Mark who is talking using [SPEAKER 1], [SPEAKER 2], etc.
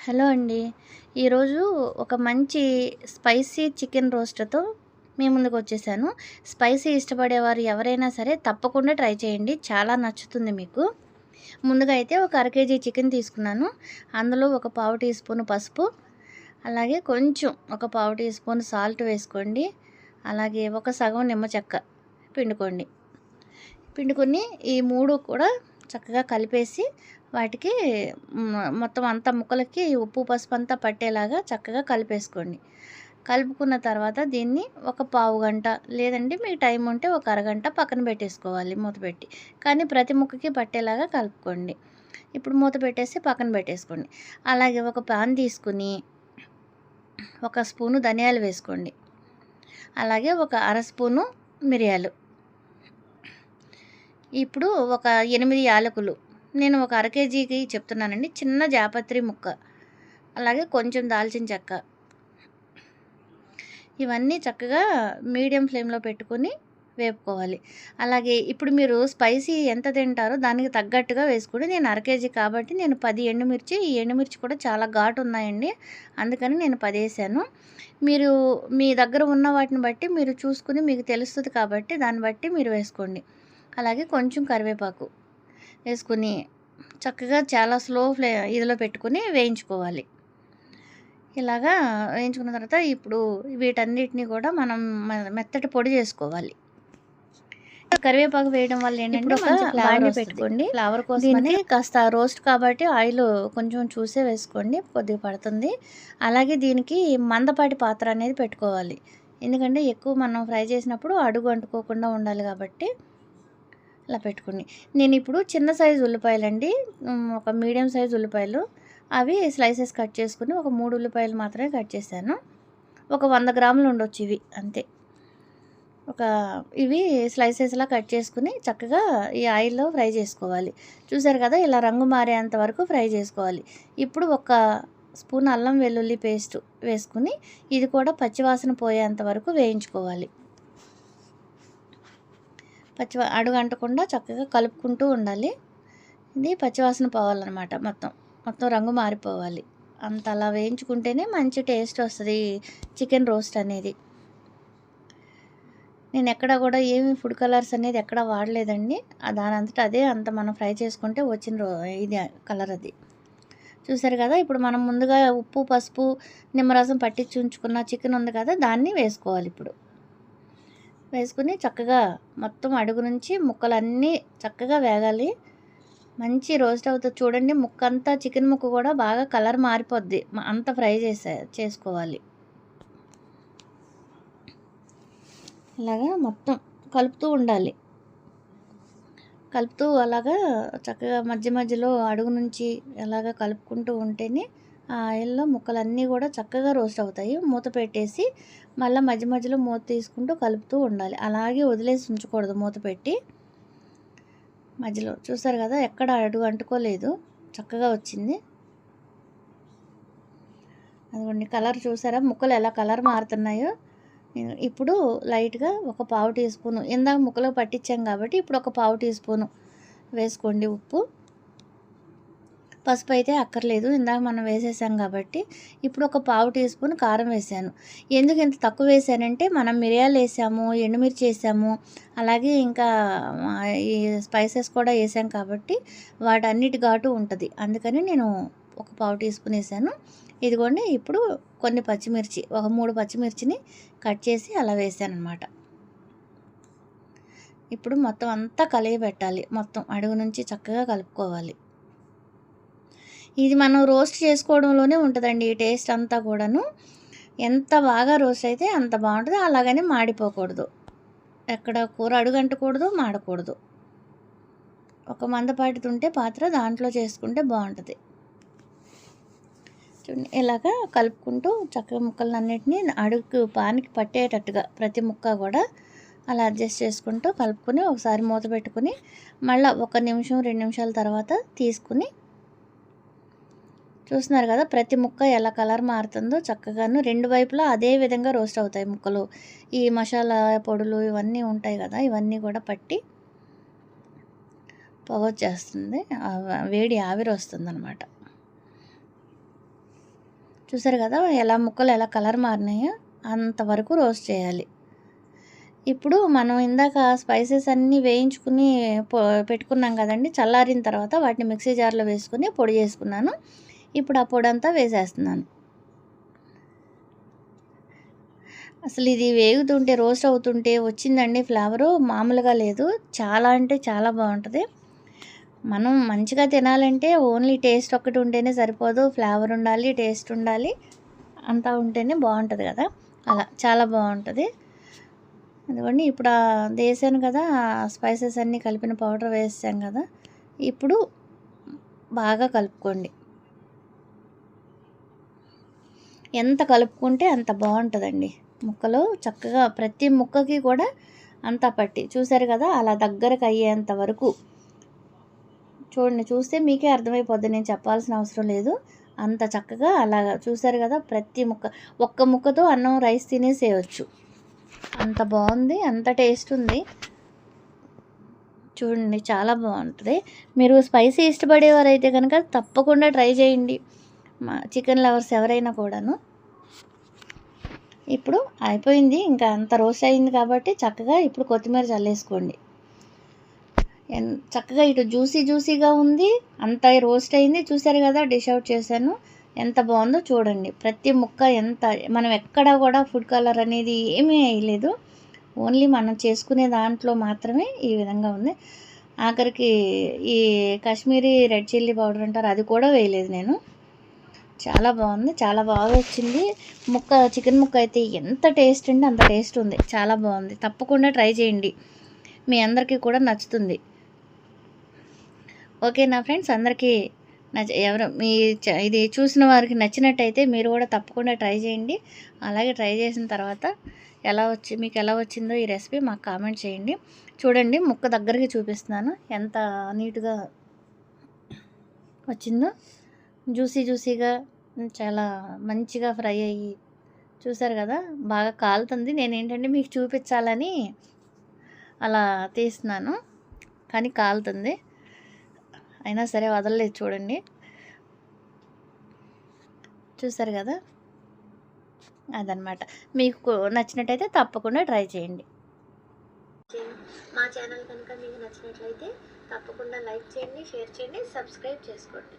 [SPEAKER 1] Hello అండి. ఈరోజు ఒక మంచి స్పైసీ చికెన్ రోస్ట్‌తో మీ ముందుకొచ్చేసాను. స్పైసీ ఇష్టపడేవారు ఎవరైనా సరే తప్పకుండా ట్రై చేయండి. చాలా నచ్చుతుంది మీకు. ముందుగా అయితే ఒక అర కేజీ చికెన్ తీసుకున్నాను. అందులో ఒక పావు టీ స్పూన్ పసుపు, అలాగే కొంచెం ఒక పావు టీ స్పూన్ సాల్ట్ వేసుకోండి. అలాగే ఒక సగం నిమ్మ చెక్క పిండుకోండి. పిండుకొని ఈ 3 కూడా చక్కగా కలిపేసి వాటికి మొత్తం అంతా ముక్కలకి ఉప్పు, పసుపు అంతా పట్టేలాగా చక్కగా కలిపేసుకోండి. కలుపుకున్న తర్వాత దీన్ని ఒక పావుగంట లేదంటే మీకు టైం ఉంటే ఒక అరగంట పక్కన పెట్టేసుకోవాలి మూత పెట్టి. కానీ ప్రతి ముక్కకి పట్టేలాగా కలుపుకోండి. ఇప్పుడు మూత పెట్టేసి పక్కన పెట్టేసుకోండి. అలాగే ఒక పాన్ తీసుకుని ఒక స్పూను ధనియాలు వేసుకోండి. అలాగే ఒక అర స్పూను మిరియాలు. ఇప్పుడు ఒక 8 యాలకులు. నేను ఒక అర కేజీకి చెప్తున్నానండి. చిన్న జాపత్రి ముక్క, అలాగే కొంచెం దాల్చిన చెక్క. ఇవన్నీ చక్కగా మీడియం ఫ్లేమ్‌లో పెట్టుకొని వేపుకోవాలి. అలాగే ఇప్పుడు మీరు స్పైసీ ఎంత తింటారో దానికి తగ్గట్టుగా వేసుకోండి. నేను అర కేజీ కాబట్టి నేను 10 ఎండుమిర్చి. ఈ ఎండుమిర్చి కూడా చాలా ఘాటు ఉన్నాయండి. అందుకని నేను 10 ఏసాను. మీరు మీ దగ్గర ఉన్న వాటిని బట్టి మీరు చూసుకొని మీకు తెలుస్తది కాబట్టి దాన్ని బట్టి మీరు వేసుకోండి. అలాగే కొంచెం కరివేపాకు వేసుకొని చక్కగా చాలా స్లో ఇదిలో పెట్టుకొని వేయించుకోవాలి. ఇలాగా వేయించుకున్న తర్వాత ఇప్పుడు వీటన్నిటిని కూడా మనం మెత్తటి పొడి చేసుకోవాలి. కరివేపాకు వేయడం వల్ల ఏంటంటే మంచి ఫ్లేవర్ పెట్టుకోండి. ఫ్లేవర్ కోసం దీనికి కాస్త రోస్ట్ కాబట్టి ఆయిల్ కొంచెం చూసే వేసుకోండి, కొద్దిగా పడుతుంది. అలాగే దీనికి మందపాటి పాత్ర అనేది పెట్టుకోవాలి. ఎందుకంటే ఎక్కువ మనం ఫ్రై చేసినప్పుడు అడుగు అంటుకోకుండా ఉండాలి కాబట్టి ఇలా పెట్టుకోండి. నేను ఇప్పుడు చిన్న సైజు ఉల్లిపాయలండి, ఒక మీడియం సైజు ఉల్లిపాయలు అవి స్లైసెస్ కట్ చేసుకుని ఒక 3 ఉల్లిపాయలు మాత్రమే కట్ చేశాను. ఒక 100 గ్రాములు ఉండొచ్చు ఇవి అంతే. ఇవి స్లైసెస్లా కట్ చేసుకుని చక్కగా ఈ ఆయిల్లో ఫ్రై చేసుకోవాలి. చూసారు కదా, ఇలా రంగు మారేంత వరకు ఫ్రై చేసుకోవాలి. ఇప్పుడు ఒక స్పూన్ అల్లం వెల్లుల్లి పేస్ట్ వేసుకుని ఇది కూడా పచ్చివాసన పోయేంత వరకు వేయించుకోవాలి. అడుగు అంటకుండా చక్కగా కలుపుకుంటూ ఉండాలి. ఇది పచ్చివాసన పోవాలన్నమాట. మొత్తం రంగు మారిపోవాలి. అంత అలా వేయించుకుంటేనే మంచి టేస్ట్ వస్తుంది చికెన్ రోస్ట్ అనేది. నేను ఎక్కడ కూడా ఏమి ఫుడ్ కలర్స్ అనేది ఎక్కడ వాడలేదండి. దాని అంతటా అదే అంత మనం ఫ్రై చేసుకుంటే వచ్చిన ఇది కలర్ అది. చూసారు కదా, ఇప్పుడు మనం ముందుగా ఉప్పు, పసుపు, నిమ్మరసం పట్టించి ఉంచుకున్న చికెన్ ఉంది కదా, దాన్ని వేసుకోవాలి. ఇప్పుడు వేసుకుని చక్కగా మొత్తం అడుగు నుంచి ముక్కలన్నీ చక్కగా వేగాలి. మంచి రోస్ట్ అవుతుంది చూడండి. ముక్కంతా చికెన్ ముక్క కూడా బాగా కలర్ మారిపోద్ది. అంత ఫ్రై చేసుకోవాలి. ఇలాగా మొత్తం కలుపుతూ ఉండాలి. కలుపుతూ అలాగా చక్కగా మధ్య మధ్యలో అడుగు నుంచి అలాగా కలుపుకుంటూ ఉంటేనే ఆ ఆయిల్లో ముక్కలన్నీ కూడా చక్కగా రోస్ట్ అవుతాయి. మూత పెట్టేసి మళ్ళీ మధ్య మధ్యలో మూత తీసుకుంటూ కలుపుతూ ఉండాలి. అలాగే వదిలేసి ఉంచకూడదు మూత పెట్టి. మధ్యలో చూసారు కదా, ఎక్కడ అడుగు అంటుకోలేదు, చక్కగా వచ్చింది. అదిగోండి కలర్ చూసారా, ముక్కలు ఎలా కలర్ మారుతున్నాయో. ఇప్పుడు లైట్గా ఒక పావు టీ స్పూను, ఇందాక ముక్కలో పట్టించాం కాబట్టి ఇప్పుడు ఒక పావు టీ స్పూను వేసుకోండి ఉప్పు. పసుపు అయితే అక్కర్లేదు, ఇందాక మనం వేసేసాం కాబట్టి. ఇప్పుడు ఒక పావు టీ స్పూన్ కారం వేసాను. ఎందుకు ఇంత తక్కువ వేసానంటే మనం మిరియాలు వేసాము, ఎండుమిర్చి వేసాము, అలాగే ఇంకా ఈ స్పైసెస్ కూడా వేసాం కాబట్టి వాటన్నిటి ఘాటు ఉంటుంది. అందుకని నేను ఒక పావు టీ స్పూన్ వేసాను. ఇదిగోండి ఇప్పుడు కొన్ని పచ్చిమిర్చి, ఒక 3 పచ్చిమిర్చిని కట్ చేసి అలా వేసాను అనమాట. ఇప్పుడు మొత్తం అంతా కలియబెట్టాలి. మొత్తం అడుగు నుంచి చక్కగా కలుపుకోవాలి. ఇది మనం రోస్ట్ చేసుకోవడంలోనే ఉంటుందండి ఈ టేస్ట్ అంతా కూడాను. ఎంత బాగా రోస్ట్ అయితే అంత బాగుంటుంది. అలాగని మాడిపోకూడదు, ఎక్కడ కూర అడుగంటకూడదు, మాడకూడదు. ఒక మందపాటిది ఉంటే పాత్ర దాంట్లో చేసుకుంటే బాగుంటుంది. చూడండి, ఇలాగా కలుపుకుంటూ చక్కగా ముక్కలన్నిటినీ అడుగు పానికి పట్టేటట్టుగా ప్రతి ముక్క కూడా అలా అడ్జస్ట్ చేసుకుంటూ కలుపుకొని ఒకసారి మూత పెట్టుకుని మళ్ళీ 1 నిమిషం 2 నిమిషాల తర్వాత తీసుకుని చూస్తున్నారు కదా, ప్రతి ముక్క ఎలా కలర్ మారుతుందో చక్కగాను. 2 వైపులా అదే విధంగా రోస్ట్ అవుతాయి ముక్కలు. ఈ మసాలా పొడులు ఇవన్నీ ఉంటాయి కదా, ఇవన్నీ కూడా పట్టి పొగొచ్చేస్తుంది, వేడి ఆవిరి వస్తుంది అనమాట. చూసారు కదా ఎలా ముక్కలు ఎలా కలర్ మారినాయో అంతవరకు రోస్ట్ చేయాలి. ఇప్పుడు మనం ఇందాక స్పైసెస్ అన్నీ వేయించుకుని పెట్టుకున్నాం కదండి. చల్లారిన తర్వాత వాటిని మిక్సీ జార్లో వేసుకుని పొడి చేసుకున్నాను. ఇప్పుడు ఆ పొడంతా వేసేస్తున్నాను. అసలు ఇది వేగుతుంటే రోస్ట్ అవుతుంటే వచ్చిందండి ఫ్లేవరు మామూలుగా లేదు. చాలా అంటే చాలా బాగుంటుంది. మనం మంచిగా తినాలంటే ఓన్లీ టేస్ట్ ఒక్కటి ఉంటేనే సరిపోదు. ఫ్లేవర్ ఉండాలి, టేస్ట్ ఉండాలి, అంతా ఉంటేనే బాగుంటుంది కదా. అలా చాలా బాగుంటుంది. అందుకని ఇప్పుడు వేసాను కదా, స్పైసెస్ అన్నీ కలిపిన పౌడర్ వేసాం కదా. ఇప్పుడు బాగా కలుపుకోండి. ఎంత కలుపుకుంటే అంత బాగుంటుందండి. ముక్కలు చక్కగా ప్రతి ముక్కకి కూడా అంతా పట్టి చూసారు కదా, అలా దగ్గరకు అయ్యేంత వరకు చూడండి. చూస్తే మీకే అర్థమైపోద్ది, నేను చెప్పాల్సిన అవసరం లేదు. అంత చక్కగా అలాగా చూసారు కదా, ప్రతి ముక్క ఒక్క ముక్కతో అన్నం రైస్ తినేసేయచ్చు. అంత బాగుంది, అంత టేస్ట్ ఉంది. చూడండి చాలా బాగుంటుంది. మీరు స్పైసీ ఇష్టపడేవారైతే కనుక తప్పకుండా ట్రై చేయండి, మా చికెన్ లవర్స్ ఎవరైనా కూడాను. ఇప్పుడు అయిపోయింది, ఇంకా అంత రోస్ట్ అయింది కాబట్టి చక్కగా ఇప్పుడు కొత్తిమీర చల్లేసుకోండి. చక్కగా ఇటు జ్యూసీగా ఉంది, అంత రోస్ట్ అయింది. చూసారు కదా, డిష్ అవుట్ చేశాను. ఎంత బాగుందో చూడండి. ప్రతి ముక్క ఎంత, మనం ఎక్కడా కూడా ఫుడ్ కలర్ అనేది ఏమీ వేయలేదు. ఓన్లీ మనం చేసుకునే దాంట్లో మాత్రమే ఈ విధంగా ఉంది. ఆఖరికి ఈ కాశ్మీరీ రెడ్ చిల్లీ పౌడర్ అంటారు, అది కూడా వేయలేదు నేను. చాలా బాగుంది, చాలా బాగా వచ్చింది. చికెన్ ముక్క అయితే ఎంత టేస్ట్ అంటే అంత టేస్ట్ ఉంది. చాలా బాగుంది. తప్పకుండా ట్రై చేయండి, మీ అందరికీ కూడా నచ్చుతుంది. ఓకేనా ఫ్రెండ్స్, అందరికీ ఎవరు ఇది చూసిన వారికి నచ్చినట్టయితే మీరు కూడా తప్పకుండా ట్రై చేయండి. అలాగే ట్రై చేసిన తర్వాత మీకు ఎలా వచ్చిందో ఈ రెసిపీ మాకు కామెంట్ చేయండి. చూడండి, ముక్క దగ్గరికి చూపిస్తున్నాను, ఎంత నీట్గా వచ్చిందో. జ్యూసీగా చాలా మంచిగా ఫ్రై అయ్యి చూసారు కదా, బాగా కాలుతుంది. నేనేంటంటే మీకు చూపించాలని అలా తీస్తున్నాను, కానీ కాలుతుంది. అయినా సరే వదలలేదు. చూడండి, చూసారు కదా, అదనమాట. మీకు నచ్చినట్టయితే తప్పకుండా ట్రై చేయండి. మా ఛానల్ కనుక మీకు నచ్చినట్లయితే తప్పకుండా లైక్ చేయండి, షేర్ చేయండి, సబ్స్క్రైబ్ చేసుకోండి.